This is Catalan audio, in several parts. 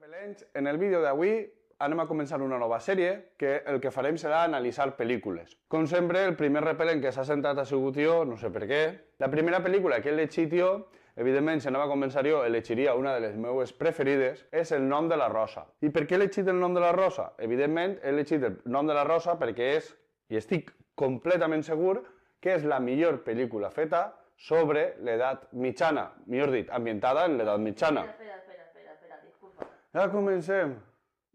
repel·lents, en el vídeo d'avui anem a començar una nova sèrie que el que farem serà analitzar pel·lícules. Com sempre, el primer repel·lent que s'ha sentat ha sigut jo, no sé per què. La primera pel·lícula que he llegit jo, evidentment, si anava a començar jo, elegiria una de les meves preferides, és El nom de la rosa. I per què he llegit El nom de la rosa? Evidentment, he llegit El nom de la rosa perquè és, i estic completament segur, que és la millor pel·lícula feta sobre l'edat mitjana, millor dit, ambientada en l'edat mitjana. Espera, disculpa. Ja comencem.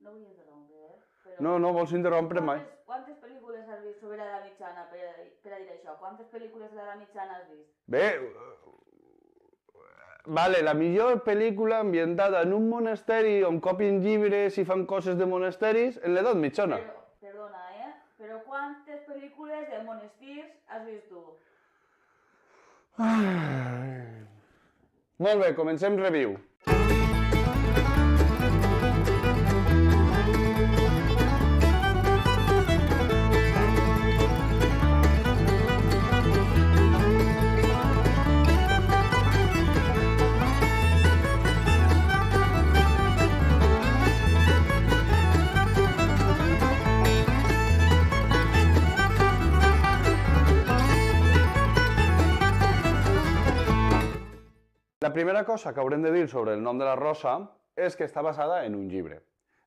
No vull interrompre, però... No vols interrompre mai. Quantes pel·lícules has vist sobre l'edat mitjana per a dir això? Quantes pel·lícules de l'edat mitjana has vist? Bé, vale, la millor pel·lícula ambientada en un monasteri on copien llibres i fan coses de monasteris en l'edat mitjana. Perdona, Però quantes pel·lícules de monestirs has vist tu? Molt bé, comencem review. La primera cosa que haurem de dir sobre El nom de la rosa és que està basada en un llibre.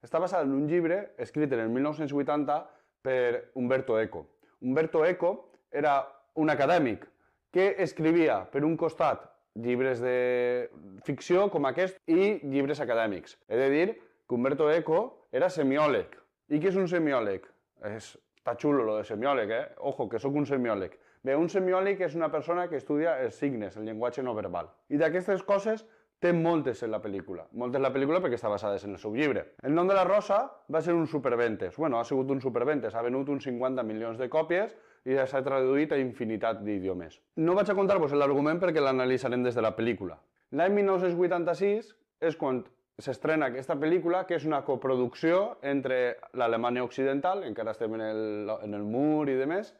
Està basada en un llibre escrit en el 1980 per Umberto Eco. Umberto Eco era un acadèmic que escrivia, per un costat, llibres de ficció com aquest i llibres acadèmics. He de dir que Umberto Eco era semiòleg. I què és un semiòleg? Està xulo lo de semiòleg, Ojo, que sóc un semiòleg. Bé, un semiòleg és una persona que estudia els signes, el llenguatge no verbal. I d'aquestes coses té moltes en la pel·lícula. Moltes en la pel·lícula perquè està basada en el seu llibre. El nom de la rosa va ser un superventes. Ha sigut un superventes. Ha venut uns 50 milions de còpies i ja s'ha traduït a infinitat d'idiomes. No vaig a contar-vos l'argument perquè l'analitzarem des de la pel·lícula. L'any 1986 és quan s'estrena aquesta pel·lícula, que és una coproducció entre l'Alemanya Occidental, encara estem en el mur i demés,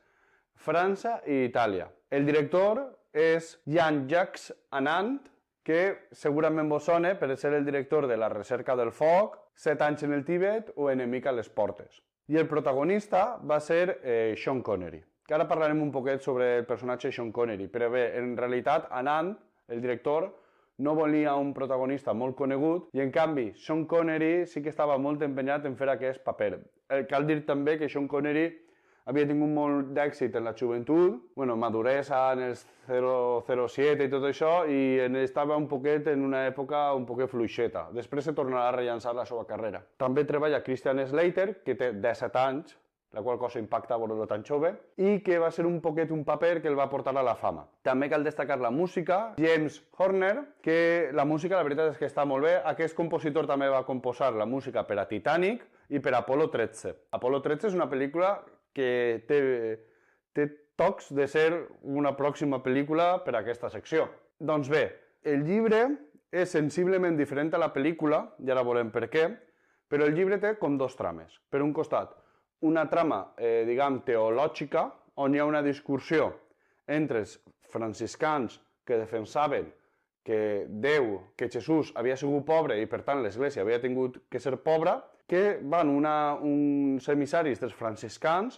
França i Itàlia. El director és Jean-Jacques Anand, que segurament vos sona per ser el director de La recerca del foc, 7 anys en el Tíbet o Enemic a les portes. I el protagonista va ser Sean Connery. Que ara parlarem un poquet sobre el personatge Sean Connery, però bé, en realitat Anand, el director, no volia un protagonista molt conegut i en canvi Sean Connery sí que estava molt empenyat en fer aquest paper. Cal dir també que Sean Connery havia tingut molt d'èxit en la joventut, maduresa en els 007 i tot això, i estava un poquet en una època un poquet fluixeta. Després se tornarà a rellançar la seva carrera. També treballa Christian Slater, que té 17 anys, la qual cosa impacta veure-lo tan jove, i que va ser un poquet un paper que el va portar a la fama. També cal destacar la música, James Horner, que la música la veritat és que està molt bé. Aquest compositor també va composar la música per a Titanic i per a Apolo 13. Apolo 13 és una pel·lícula que té tocs de ser una pròxima pel·lícula per a aquesta secció. Doncs bé, el llibre és sensiblement diferent a la pel·lícula, i ara veurem per què, però el llibre té com dos trames. Per un costat, una trama, teològica, on hi ha una discussió entre els franciscans que defensaven que Déu, que Jesús havia sigut pobre i per tant l'Església havia tingut que ser pobra, que van uns emissaris dels franciscans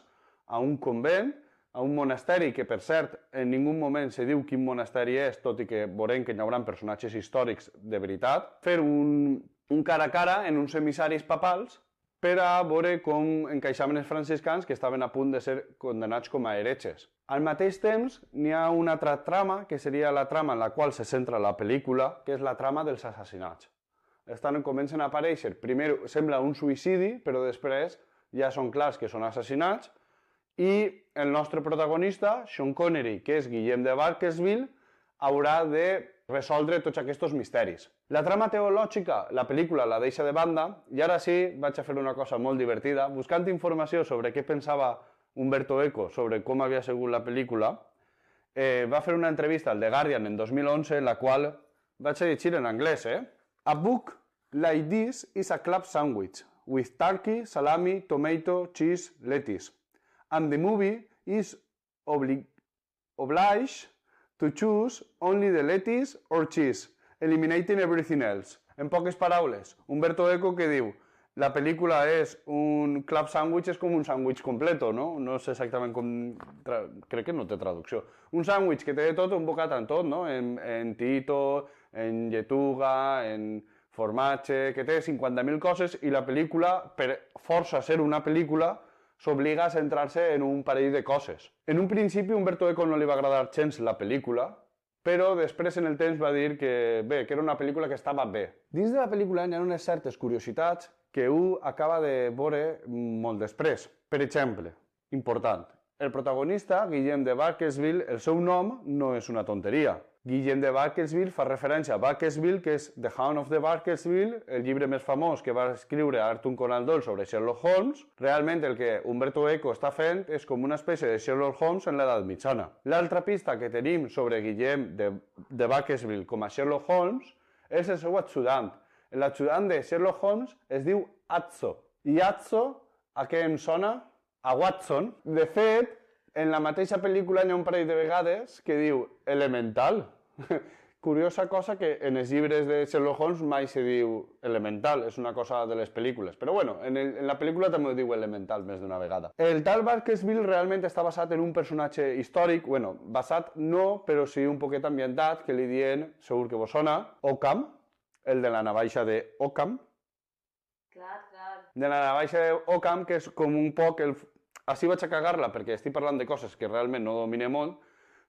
a un convent, a un monasteri que, per cert, en ningú moment se diu quin monasteri és, tot i que veurem que hi haurà personatges històrics de veritat, fer un cara a cara en uns emissaris papals per a veure com encaixaven els franciscans que estaven a punt de ser condenats com a heretges. Al mateix temps, n'hi ha una altra trama, que seria la trama en la qual se centra la pel·lícula, que és la trama dels assassinats. Comencen a aparèixer, primer sembla un suïcidi, però després ja són clars que són assassinats, i el nostre protagonista, Sean Connery, que és Guillem de Barkesville, haurà de resoldre tots aquests misteris. La trama teològica, la pel·lícula la deixa de banda, i ara sí vaig a fer una cosa molt divertida. Buscant informació sobre què pensava Umberto Eco sobre com havia sigut la pel·lícula, va fer una entrevista al The Guardian en 2011, en la qual vaig a llegir en anglès, A book like this is a club sandwich with turkey, salami, tomato, cheese, lettuce. And the movie is obliged to choose only the lettuce or cheese, eliminating everything else. En poques paraules, Umberto Eco que diu la pel·lícula és un club sandwich, és com un sàndwich completo, no? No sé exactament com... Crec que no té traducció. Un sàndwich que té de tot, un bocat en tot, no? En tito, en lletuga, en formatge, que té 50.000 coses i la pel·lícula, per força ser una pel·lícula, s'obliga a centrar-se en un parell de coses. En un principi, Umberto Eco no li va agradar gens la pel·lícula, però després en el temps va dir que bé, que era una pel·lícula que estava bé. Dins de la pel·lícula hi ha unes certes curiositats que un acaba de veure molt després. Per exemple, important, el protagonista, Guillem de Barkesville, el seu nom no és una tonteria. Guillem de Barkesville fa referència a Barkesville, que és The Hound of the Barkesville, el llibre més famós que va escriure Arthur Conan Doyle sobre Sherlock Holmes. Realment el que Umberto Eco està fent és com una espècie de Sherlock Holmes en l'edat mitjana. L'altra pista que tenim sobre Guillem de Barkesville com a Sherlock Holmes és el seu ajudant. L'ajudant de Sherlock Holmes es diu Atzo. I Atzo, a què em sona? A Watson. De fet, en la mateixa pel·lícula hi ha un parell de vegades que diu elemental. Curiosa cosa que en els llibres de Sherlock Holmes mai se diu elemental, és una cosa de les pel·lícules. Però bueno, en la pel·lícula també ho diu elemental més d'una vegada. El tal Barkesville realment està basat en un personatge històric, bueno, basat no, però sí un poquet ambientat, que li diuen, segur que vos sona, Occam, el de la navaixa de Occam. Clar. De la navaixa de Occam, que és com un poc el... Així vaig a cagar-la perquè estic parlant de coses que realment no domine molt,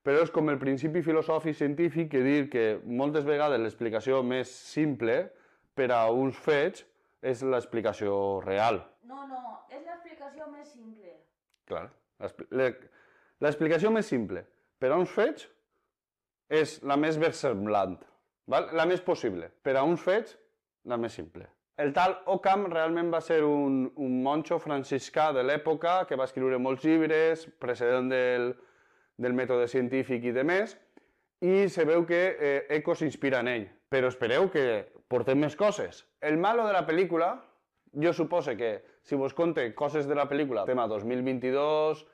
però és com el principi filosòfic científic que dir que moltes vegades l'explicació més simple per a uns fets és l'explicació real. No, és l'explicació més simple. Clar, l'explicació més simple per a uns fets és la més versemblant, val? La més possible. Per a uns fets, la més simple. El tal Occam realment va ser un monjo franciscà de l'època que va escriure molts llibres, precedent del mètode científic i demés, i se veu que Eco s'inspira en ell. Però espereu que portem més coses. El malo de la pel·lícula, jo suposo que si vos conte coses de la pel·lícula, tema 2022,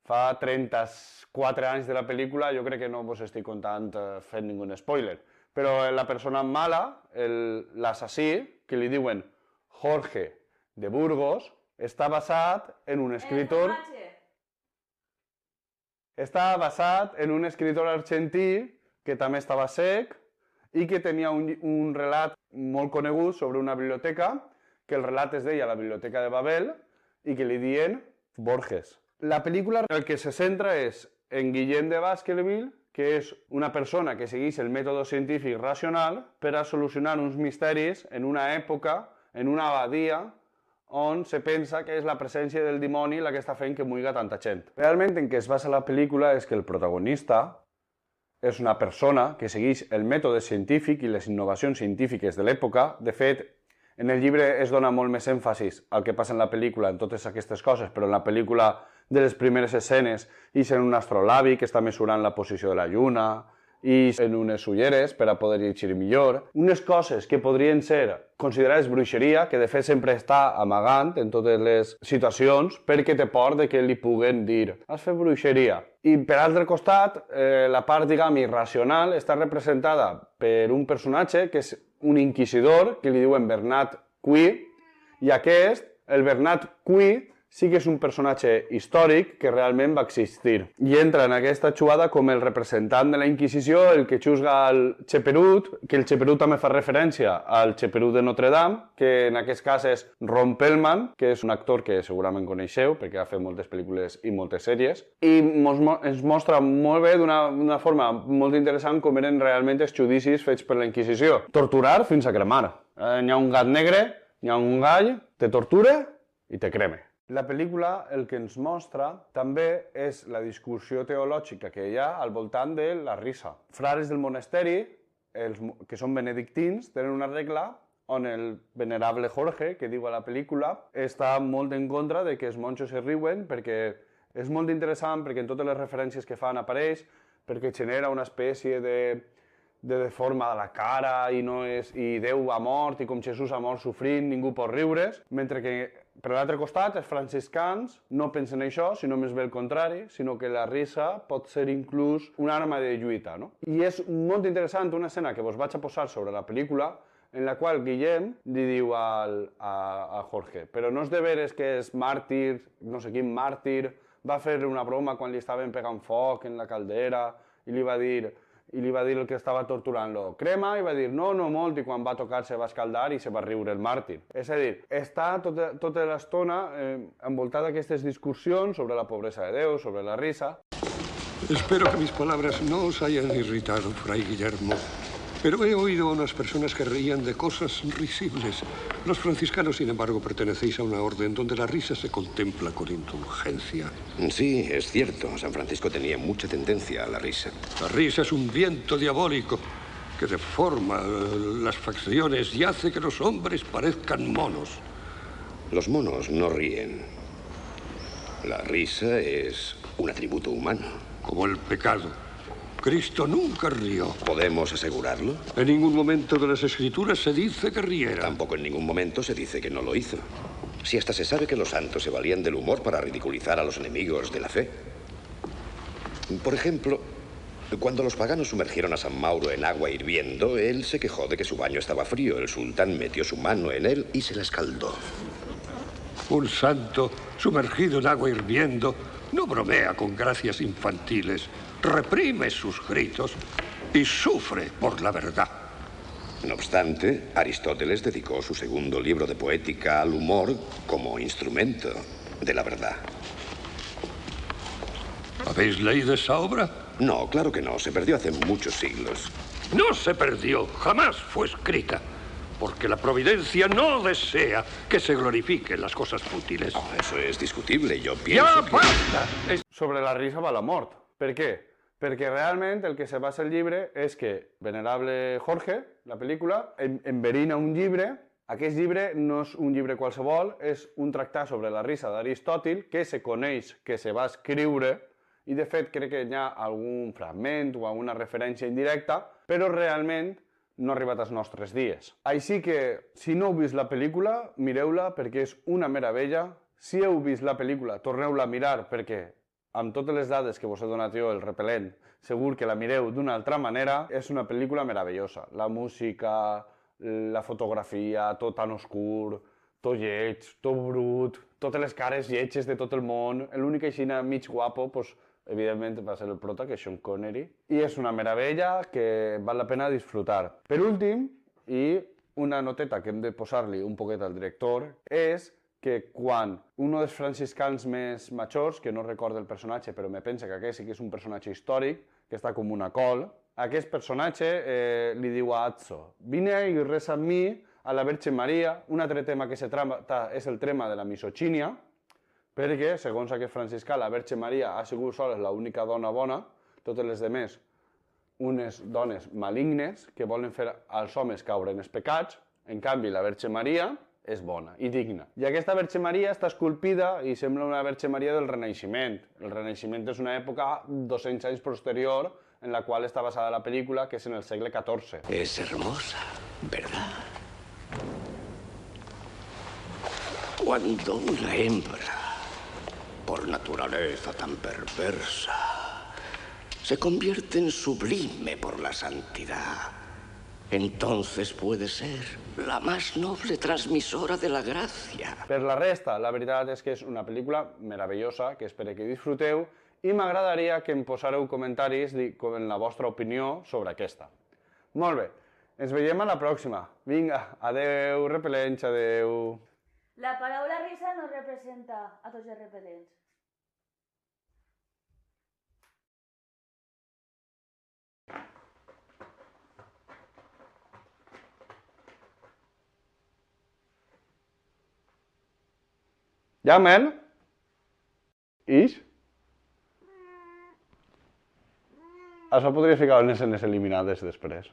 fa 34 anys de la pel·lícula, jo crec que no vos estic contant fent ningú spoiler. Però la persona mala, l'assassí, que li diuen Jorge de Burgos, està basat en un escritor... Està basat en un escritor argentí que també estava cec i que tenia un relat molt conegut sobre una biblioteca, que el relat es deia la Biblioteca de Babel i que li diuen Borges. La pel·lícula el que se centra és en Guillem de Baskerville, que és una persona que segueix el mètode científic racional per a solucionar uns misteris en una època, en una abadia, on se pensa que és la presència del dimoni la que està fent que muiga tanta gent. Realment en què es basa la pel·lícula és que el protagonista és una persona que segueix el mètode científic i les innovacions científiques de l'època. De fet, en el llibre es dona molt més èmfasis al que passa en la pel·lícula, en totes aquestes coses, però en la pel·lícula de les primeres escenes i en un astrolabi que està mesurant la posició de la lluna i en unes ulleres per a poder llegir millor. Unes coses que podrien ser considerades bruixeria, que de fet sempre està amagant en totes les situacions perquè té por de que li puguen dir has fet bruixeria. I per altre costat, la part, diguem, irracional està representada per un personatge que és un inquisidor que li diuen Bernat Cuí, i aquest, el Bernat Cuí, sí que és un personatge històric que realment va existir. I entra en aquesta jugada com el representant de la Inquisició, el que xusga el Cheperut, que el Cheperut també fa referència al Cheperut de Notre Dame, que en aquest cas és Ron Perlman, que és un actor que segurament coneixeu, perquè ha fet moltes pel·lícules i moltes sèries, i ens mostra molt bé, d'una forma molt interessant, com eren realment els judicis fets per la Inquisició. Torturar fins a cremar. Hi ha un gat negre, hi ha un gall, te tortura i te creme. La pel·lícula el que ens mostra també és la discussió teològica que hi ha al voltant de la risa. Frares del monasteri, que són benedictins, tenen una regla on el venerable Jorge, que diu a la pel·lícula, està molt en contra de que els monjos es riuen perquè és molt interessant, perquè en totes les referències que fan apareix, perquè genera una espècie de deforma de la cara i Déu ha mort i com Jesús ha mort sofrint, ningú pot riure's, mentre que per l'altre costat, els franciscans no pensen això, sinó més bé el contrari, sinó que la risa pot ser inclús una arma de lluita, no? I és molt interessant una escena que vos vaig a posar sobre la pel·lícula, en la qual Guillem li diu a Jorge, però no és de veres que és màrtir, no sé quin màrtir, va fer una broma quan li estaven pegant foc en la caldera i li va dir el que estava torturant-lo, crema, i va dir no molt, i quan va tocar se va escaldar i se va riure el màrtir. És a dir, està tota l'estona envoltada d'aquestes discussions sobre la pobresa de Déu, sobre la risa. Espero que mis palabras no os hayan irritado, Fray Guillermo. Pero he oído a unas personas que reían de cosas risibles. Los franciscanos, sin embargo, pertenecéis a una orden donde la risa se contempla con indulgencia. Sí, es cierto. San Francisco tenía mucha tendencia a la risa. La risa es un viento diabólico que deforma las facciones y hace que los hombres parezcan monos. Los monos no ríen. La risa es un atributo humano. Como el pecado. Cristo nunca rió. ¿Podemos asegurarlo? En ningún momento de las Escrituras se dice que riera. Tampoco en ningún momento se dice que no lo hizo. Si hasta se sabe que los santos se valían del humor para ridiculizar a los enemigos de la fe. Por ejemplo, cuando los paganos sumergieron a San Mauro en agua hirviendo, él se quejó de que su baño estaba frío. El sultán metió su mano en él y se la escaldó. Un santo sumergido en agua hirviendo no bromea con gracias infantiles. Reprime sus gritos y sufre por la verdad. No obstante, Aristóteles dedicó su segundo libro de poética al humor como instrumento de la verdad. ¿Habéis leído esa obra? No, claro que no. Se perdió hace muchos siglos. No se perdió. Jamás fue escrita. Porque la providencia no desea que se glorifiquen las cosas fútiles. Oh, eso es discutible. Yo pienso ¡Ya que... basta! Sobre la risa va la mort. Per què? Perquè realment el que se basa el llibre és que Venerable Jorge, la pel·lícula, enverina un llibre. Aquest llibre no és un llibre qualsevol, és un tractat sobre la risa d'Aristòtil que se coneix que se va escriure i de fet crec que hi ha algun fragment o alguna referència indirecta, però realment no ha arribat als nostres dies. Així que, si no heu vist la pel·lícula, mireu-la perquè és una meravella. Si heu vist la pel·lícula, torneu-la a mirar perquè amb totes les dades que vos he donat jo, el repel·lent, segur que la mireu d'una altra manera. És una pel·lícula meravellosa. La música, la fotografia, tot tan oscur, tot lleig, tot brut, totes les cares lletges de tot el món. L'únic aixina mig guapo, doncs, evidentment va ser el prota, que és Sean Connery. I és una meravella que val la pena disfrutar. Per últim, i una noteta que hem de posar-li un poquet al director, és que quan un dels franciscans més majors, que no recorda el personatge, però me pensa que aquest sí que és un personatge històric, que està com una col, aquest personatge li diu a Azzo, vine i resa amb mi a la Verge Maria. Un altre tema que se tracta és el tema de la misogínia, perquè, segons aquest franciscà, la Verge Maria ha sigut sola l'única dona bona, totes les demés unes dones malignes que volen fer als homes caure en els pecats. En canvi, la Verge Maria és bona i digna. I aquesta Verge Maria està esculpida i sembla una Verge Maria del Renaixement. El Renaixement és una època 200 anys posterior en la qual està basada la pel·lícula, que és en el segle XIV. Es hermosa, ¿verdad? Cuando una hembra, por naturaleza tan perversa, se convierte en sublime por la santidad, entonces puede ser la más noble transmisora de la gracia. Per la resta, la veritat és que és una pel·lícula meravellosa, que espero que disfruteu, i m'agradaria que em posareu comentaris en la vostra opinió sobre aquesta. Molt bé, ens veiem a la pròxima. Vinga, adeu, repel·lents, adeu. La paraula risa no representa a tots els repel·lents. Ja, Mel? Ix? Això podria ficar unes escenes eliminades després.